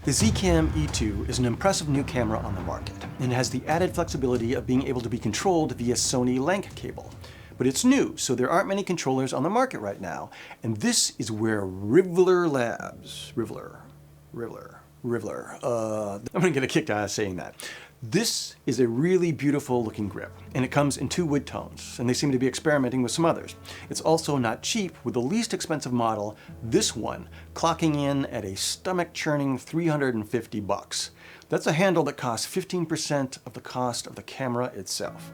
The Zcam E2 is an impressive new camera on the market, and has the added flexibility of being able to be controlled via Sony Lank cable. But it's new, so there aren't many controllers on the market right now, and this is where RVLVR Labs, I'm gonna get a kick out of saying that. This is a really beautiful looking grip, and it comes in 2 wood tones, and they seem to be experimenting with some others. It's also not cheap, with the least expensive model, this one, clocking in at a stomach-churning $350. That's a handle that costs 15% of the cost of the camera itself.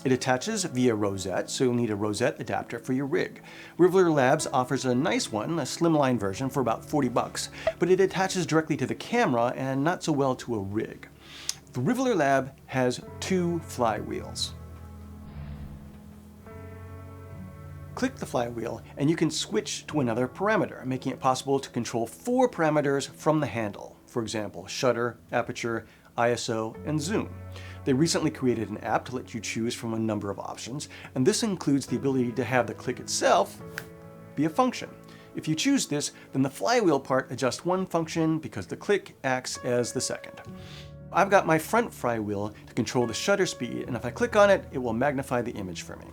It attaches via rosette, so you'll need a rosette adapter for your rig. RVLVR Labs offers a nice one, a slimline version, for about $40, but it attaches directly to the camera and not so well to a rig. The RVLVR Lab has 2 flywheels. Click the flywheel and you can switch to another parameter, making it possible to control 4 parameters from the handle. For example, shutter, aperture, ISO, and zoom. They recently created an app to let you choose from a number of options, and this includes the ability to have the click itself be a function. If you choose this, then the flywheel part adjusts one function because the click acts as the second. I've got my front flywheel to control the shutter speed, and if I click on it, it will magnify the image for me.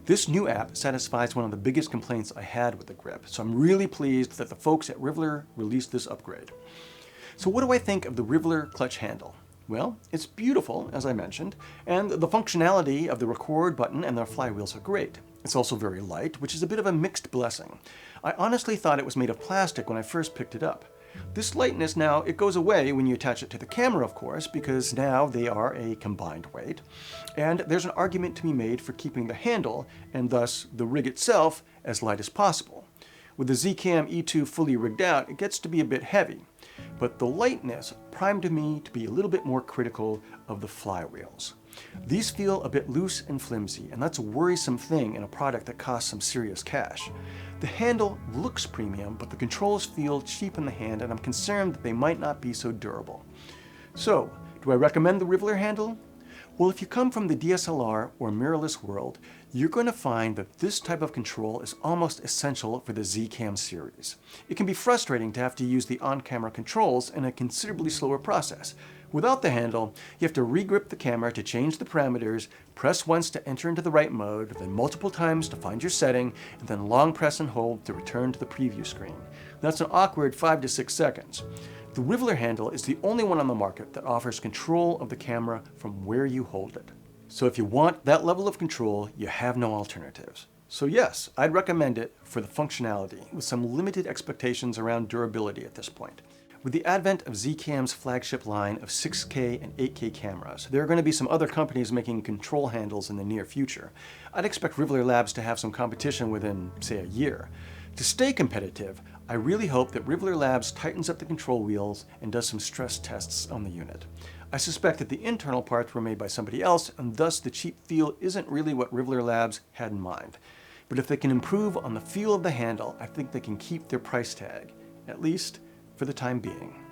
This new app satisfies one of the biggest complaints I had with the grip, so I'm really pleased that the folks at RVLVR released this upgrade. So what do I think of the RVLVR Clutch handle? Well, it's beautiful, as I mentioned, and the functionality of the record button and the flywheels are great. It's also very light, which is a bit of a mixed blessing. I honestly thought it was made of plastic when I first picked it up. This lightness now, it goes away when you attach it to the camera, of course, because now they are a combined weight. And there's an argument to be made for keeping the handle, and thus the rig itself, as light as possible. With the Zcam E2 fully rigged out, it gets to be a bit heavy. But the lightness primed me to be a little bit more critical of the flywheels. These feel a bit loose and flimsy, and that's a worrisome thing in a product that costs some serious cash. The handle looks premium, but the controls feel cheap in the hand, and I'm concerned that they might not be so durable. So, do I recommend the RVLVR handle? Well, if you come from the DSLR or mirrorless world, you're going to find that this type of control is almost essential for the Zcam series. It can be frustrating to have to use the on-camera controls in a considerably slower process. Without the handle, you have to re-grip the camera to change the parameters, press once to enter into the right mode, then multiple times to find your setting, and then long press and hold to return to the preview screen. That's an awkward 5 to 6 seconds. The RVLVR handle is the only one on the market that offers control of the camera from where you hold it. So if you want that level of control, you have no alternatives. So yes, I'd recommend it for the functionality, with some limited expectations around durability at this point. With the advent of Zcam's flagship line of 6K and 8K cameras, there are going to be some other companies making control handles in the near future. I'd expect RVLVR Labs to have some competition within, say, a year. To stay competitive, I really hope that RVLVR Labs tightens up the control wheels and does some stress tests on the unit. I suspect that the internal parts were made by somebody else, and thus the cheap feel isn't really what RVLVR Labs had in mind. But if they can improve on the feel of the handle, I think they can keep their price tag, at least for the time being.